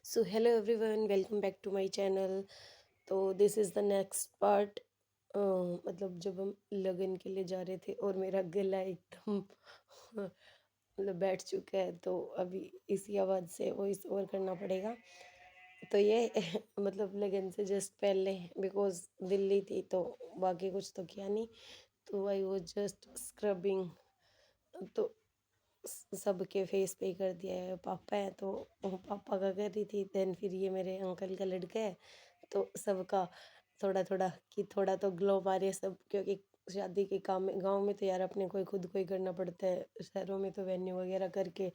So hello everyone, welcome back to my channel. तो this is the next part. मतलब जब हम लगन के लिए जा रहे थे और मेरा गला एकदम मतलब बैठ चुका है, तो अभी इसी आवाज़ से वॉइस ओवर करना पड़ेगा। तो ये मतलब लगन से जस्ट पहले, बिकॉज दिल्ली थी तो बाकी कुछ तो किया नहीं, तो आई वॉज जस्ट स्क्रबिंग। तो सबके फेस पे कर दिया है। पापा है तो वो पापा का कर रही थी, देन फिर ये मेरे अंकल का लड़का है, तो सबका थोड़ा थोड़ा कि थोड़ा तो ग्लो मारे सब, क्योंकि शादी के काम में गांव में तो यार अपने को ही खुद को ही करना पड़ता है, शहरों में तो वेन्यू वगैरह करके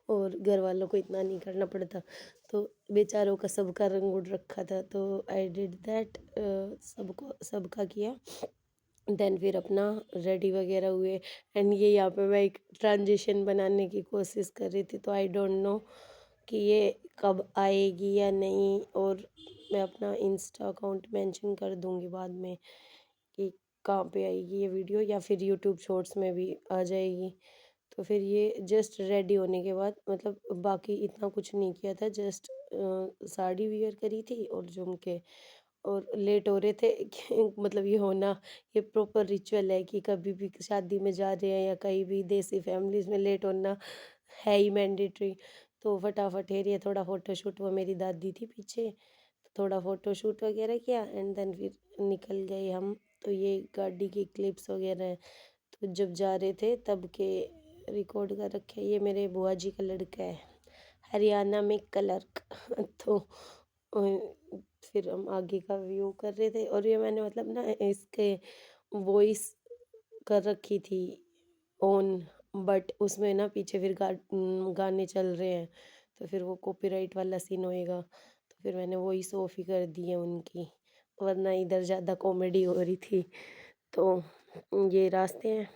और घर वालों को इतना नहीं करना पड़ता। तो बेचारों का सबका रंग उड़ रखा था, तो आई डिड दैट, सबको सबका किया। देन फिर अपना रेडी वगैरह हुए। एंड ये यहाँ पे मैं एक ट्रांजिशन बनाने की कोशिश कर रही थी, तो आई डोंट नो कि ये कब आएगी या नहीं, और मैं अपना इंस्टा अकाउंट मेंशन कर दूंगी बाद में कि कहाँ पे आएगी ये वीडियो, या फिर यूट्यूब शॉर्ट्स में भी आ जाएगी। तो फिर ये जस्ट रेडी होने के बाद, मतलब बाकी इतना कुछ नहीं किया था, जस्ट साड़ी वियर करी थी और झुमके, और लेट हो रहे थे कि मतलब ये होना, ये प्रॉपर रिचुअल है कि कभी भी शादी में जा रहे हैं या कहीं भी देसी फैमिलीज में लेट होना है ही मैंडेटरी। तो फटाफट है, ये थोड़ा फोटो शूट, वो मेरी दादी थी पीछे, तो थोड़ा फोटो शूट वगैरह किया एंड देन फिर निकल गए हम। तो ये गाड़ी की क्लिप्स वगैरह हैं, तो जब जा रहे थे तब के रिकॉर्ड कर रखे। ये मेरे बुआ जी का लड़का है, हरियाणा में क्लर्क। तो फिर हम आगे का व्यू कर रहे थे, और ये मैंने मतलब ना इसके वॉइस कर रखी थी ऑन, बट उसमें ना पीछे फिर गाने चल रहे हैं, तो फिर वो कॉपीराइट वाला सीन होएगा, तो फिर मैंने वॉइस ऑफ ही कर दी है उनकी, वरना इधर ज़्यादा कॉमेडी हो रही थी। तो ये रास्ते हैं।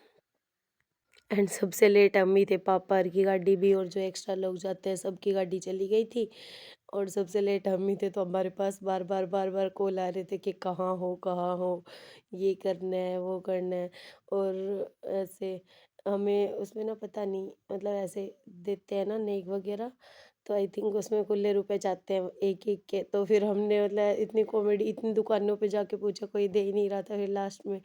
एंड सबसे लेट हम ही थे, पापा की गाड़ी भी और जो एक्स्ट्रा लोग जाते हैं सबकी गाड़ी चली गई थी, और सबसे लेट हम ही थे। तो हमारे पास बार बार बार बार कॉल आ रहे थे कि कहाँ हो, ये करना है वो करना है। और ऐसे हमें उसमें ना पता नहीं, मतलब ऐसे देते हैं ना नेक वगैरह, तो आई थिंक उसमें खुले रुपए चाहते हैं एक एक के। तो फिर हमने मतलब इतनी कॉमेडी, इतनी दुकानों पे जाके पूछा, कोई दे ही नहीं रहा था, फिर लास्ट में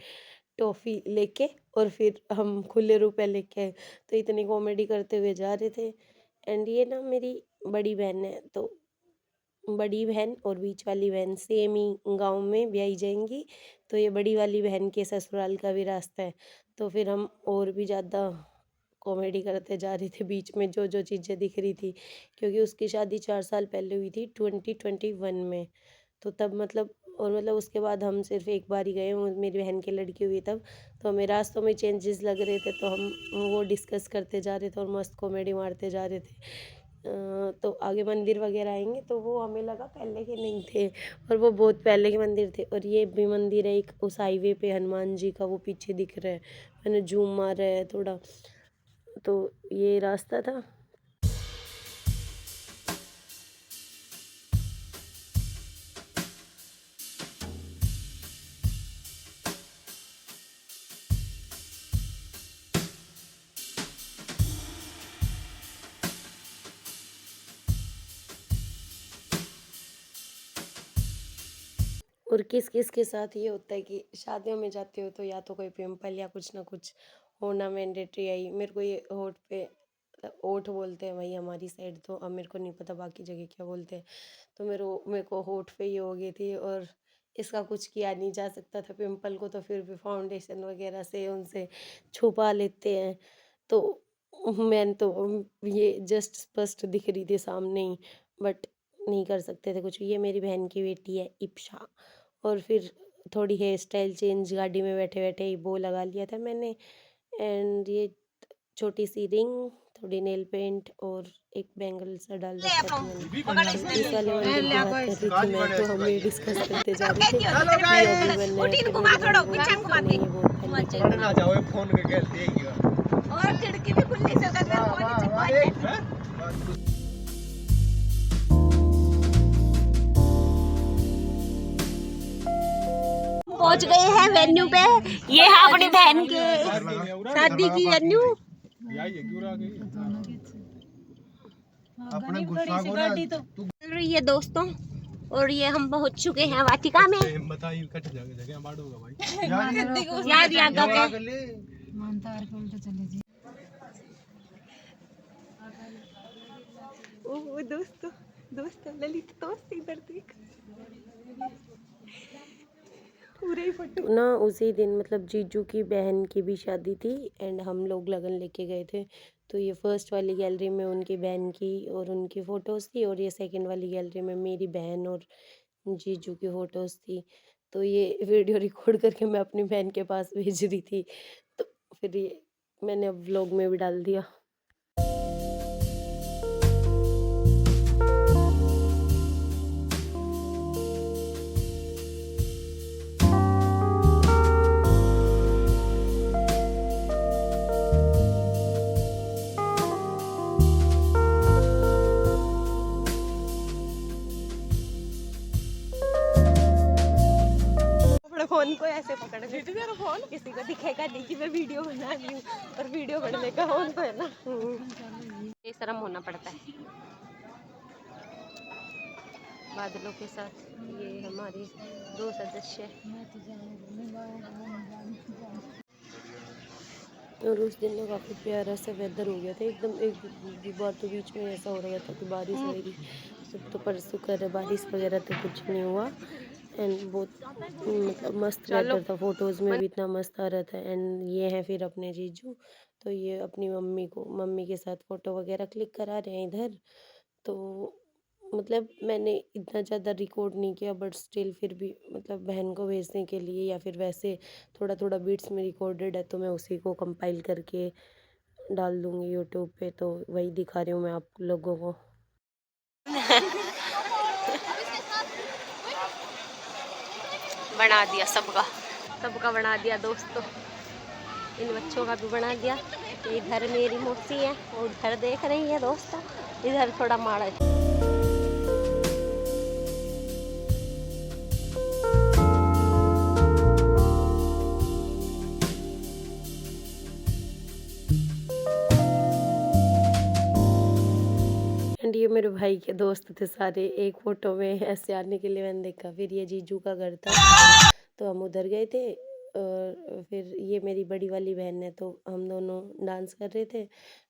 टॉफ़ी लेके और फिर हम खुले रुपए लेके आए। तो इतनी कॉमेडी करते हुए जा रहे थे। एंड ये ना मेरी बड़ी बहन है, तो बड़ी बहन और बीच वाली बहन सेम ही गांव में ब्याही जाएंगी, तो ये बड़ी वाली बहन के ससुराल का भी रास्ता है। तो फिर हम और भी ज़्यादा कॉमेडी करते जा रहे थे बीच में, जो जो चीज़ें दिख रही थी, क्योंकि उसकी शादी 4 साल पहले हुई थी 2021 में। तो तब मतलब, और मतलब उसके बाद हम सिर्फ एक बार ही गए, वो मेरी बहन की लड़की हुई तब। तो हमें रास्तों में चेंजेस लग रहे थे, तो हम वो डिस्कस करते जा रहे थे और मस्त कॉमेडी मारते जा रहे थे। तो आगे मंदिर वगैरह आएंगे, तो वो हमें लगा पहले के नहीं थे, और वो बहुत पहले के मंदिर थे। और ये भी मंदिर है एक उस हाईवे पे, हनुमान जी का वो पीछे दिख रहा है, मैंने जूम मारा है थोड़ा। तो ये रास्ता था। और किस किस के साथ ये होता है कि शादियों में जाते हो तो या तो कोई पिंपल या कुछ ना कुछ होना मैंडेटरी है। मेरे को ये होठ पे, ओठ बोलते हैं भाई हमारी साइड, तो अब मेरे को नहीं पता बाकी जगह क्या बोलते हैं। तो मेरे को होठ पे ये हो गई थी, और इसका कुछ किया नहीं जा सकता था। पिंपल को तो फिर भी फाउंडेशन वगैरह से उनसे छुपा लेते हैं। तो मैंने तो ये जस्ट स्पष्ट दिख रही थी सामने ही, बट नहीं कर सकते थे कुछ। ये मेरी बहन की बेटी है इप्शा। और फिर थोड़ी हेयर स्टाइल चेंज गाड़ी में बैठे बैठे ही वो लगा लिया था मैंने। एंड ये छोटी सी रिंग, थोड़ी नेल पेंट और एक बैंगल सा डाल रखा था मैंने। तो इस वाले मंदिर की बात कर रही थी मैं, तो हम ये डिस्कस करते जा रहे थे कि ये अभी बनना है। फिर मेरी बहन बोल रही थी नहीं, ये बहुत पहले का ही ना जाओ फोन के खेलते और खिड़की भी खुली से पहुंच गए हैं वेन्यू पे। ये है अपनी बहन के शादी की वेन्यू। अपने गुस्सा को ना चल रही है दोस्तों, और ये हम पहुंच चुके हैं वाटिका में। याद याद ओह दोस्तों ललित दोस्त इधर देख पूरे ही फोटो। तो ना उसी दिन मतलब जीजू की बहन की भी शादी थी एंड हम लोग लगन लेके गए थे। तो ये फर्स्ट वाली गैलरी में उनकी बहन की और उनकी फ़ोटोज़ थी, और ये सेकंड वाली गैलरी में मेरी बहन और जीजू की फ़ोटोज़ थी। तो ये वीडियो रिकॉर्ड करके मैं अपनी बहन के पास भेज रही थी, तो फिर ये मैंने अब व्लॉग में भी डाल दिया। अपने फोन को ऐसे पकड़ के फोन किसी को दिखेगा नहीं कि मैं वीडियो बना रही हूँ, और वीडियो बनने का फोन तो है ना, ये शर्म होना पड़ता है। बादलों के साथ ये हमारे 2 सदस्य, और उस दिन ना काफ़ी प्यारा सा वेदर हो गया था एकदम। एक बार तो बीच में ऐसा हो रहा था कि बारिश आएगी, सब तो पर शुक्र है बारिश वगैरह तो कुछ नहीं हुआ। एंड बहुत मतलब मस्त वेदर था, फोटोज़ में भी इतना मस्त आ रहा था। एंड ये हैं फिर अपने जीजू, तो ये अपनी मम्मी के साथ फ़ोटो वगैरह क्लिक करा रहे हैं इधर। तो मतलब मैंने इतना ज़्यादा रिकॉर्ड नहीं किया, बट स्टिल फिर भी मतलब बहन को भेजने के लिए या फिर वैसे थोड़ा थोड़ा बीट्स में रिकॉर्डेड है, तो मैं उसी को कंपाइल करके डाल दूँगी यूट्यूब पे। तो वही दिखा रही हूँ मैं आप लोगों को। बना दिया सबका बना दिया दोस्तों, इन बच्चों का भी बना दिया। इधर मेरी मौसी है और उधर देख रही है दोस्तों, इधर थोड़ा माड़ा है। एंड ये मेरे भाई के दोस्त थे सारे, एक फ़ोटो में ऐसे आने के लिए मैंने देखा। फिर ये जीजू का घर था, तो हम उधर गए थे। और फिर ये मेरी बड़ी वाली बहन है, तो हम दोनों डांस कर रहे थे।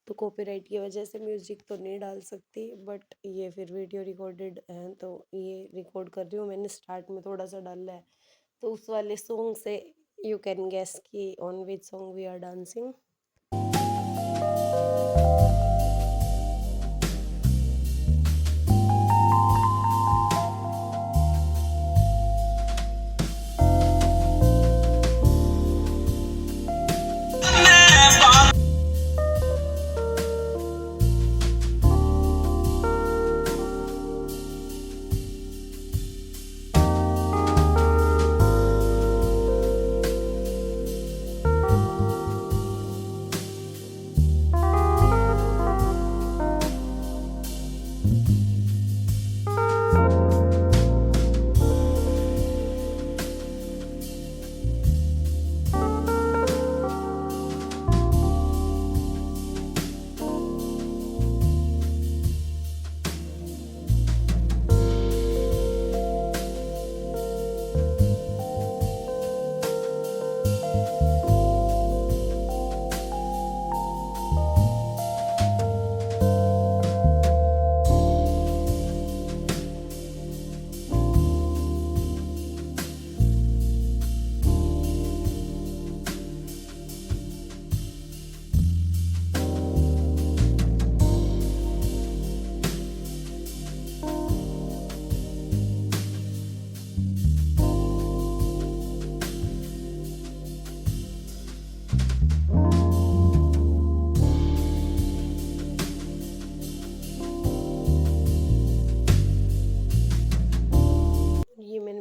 तो कॉपीराइट की वजह से म्यूज़िक तो नहीं डाल सकती, बट ये फिर वीडियो रिकॉर्डेड है, तो ये रिकॉर्ड कर रही हूँ मैंने। स्टार्ट में थोड़ा सा डाला है, तो उस वाले सॉन्ग से यू कैन गेस कि on which song we are dancing.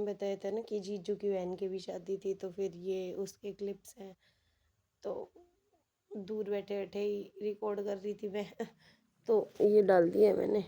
बताया था ना कि जीजू की बहन की भी शादी थी, तो फिर ये उसके क्लिप्स हैं। तो दूर बैठे बैठे ही रिकॉर्ड कर रही थी मैं तो ये डाल दिया मैंने।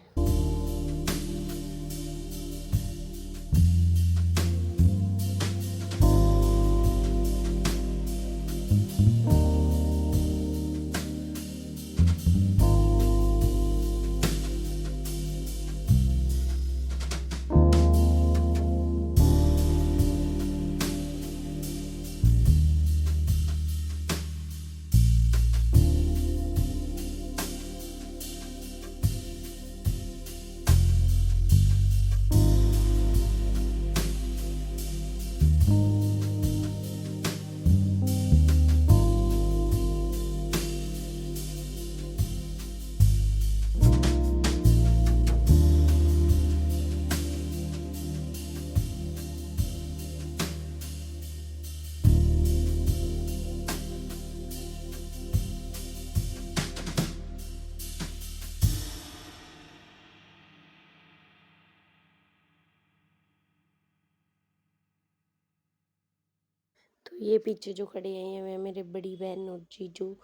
तो ये पीछे जो खड़े हैं ये मेरे बड़ी बहन और जीजू।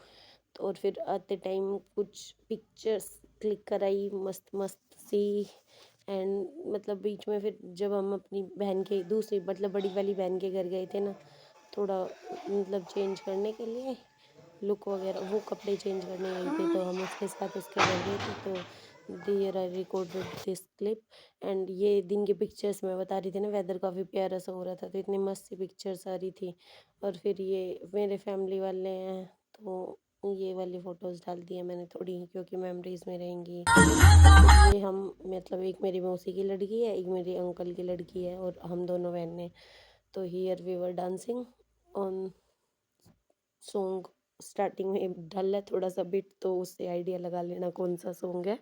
तो और फिर आते टाइम कुछ पिक्चर्स क्लिक कराई मस्त मस्त सी। एंड मतलब बीच में फिर जब हम अपनी बहन के दूसरी मतलब बड़ी वाली बहन के घर गए थे ना, थोड़ा मतलब चेंज करने के लिए लुक वगैरह, वो कपड़े चेंज करने गए थे तो हम उसके साथ उसके घर गए थे। तो there I recorded this clip. And ये दिन की पिक्चर्स मैं बता रही थी ना, वेदर काफ़ी प्यारा सा हो रहा था तो इतनी मस्त सी पिक्चर्स आ रही थी। और फिर ये मेरे फैमिली वाले हैं तो ये वाली फ़ोटोज़ डाल दी है मैंने थोड़ी, क्योंकि मेमोरीज़ में रहेंगी। तो ये हम मतलब एक मेरी मौसी की लड़की है, एक मेरे अंकल की लड़की है और हम दोनों बहनें। तो here we were dancing on song. Starting में डल है थोड़ा सा बिट, तो उससे आइडिया लगा लेना कौन सा सॉन्ग है।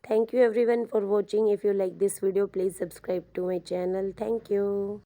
Thank you everyone for watching. If you like this video, please subscribe to my channel. Thank you.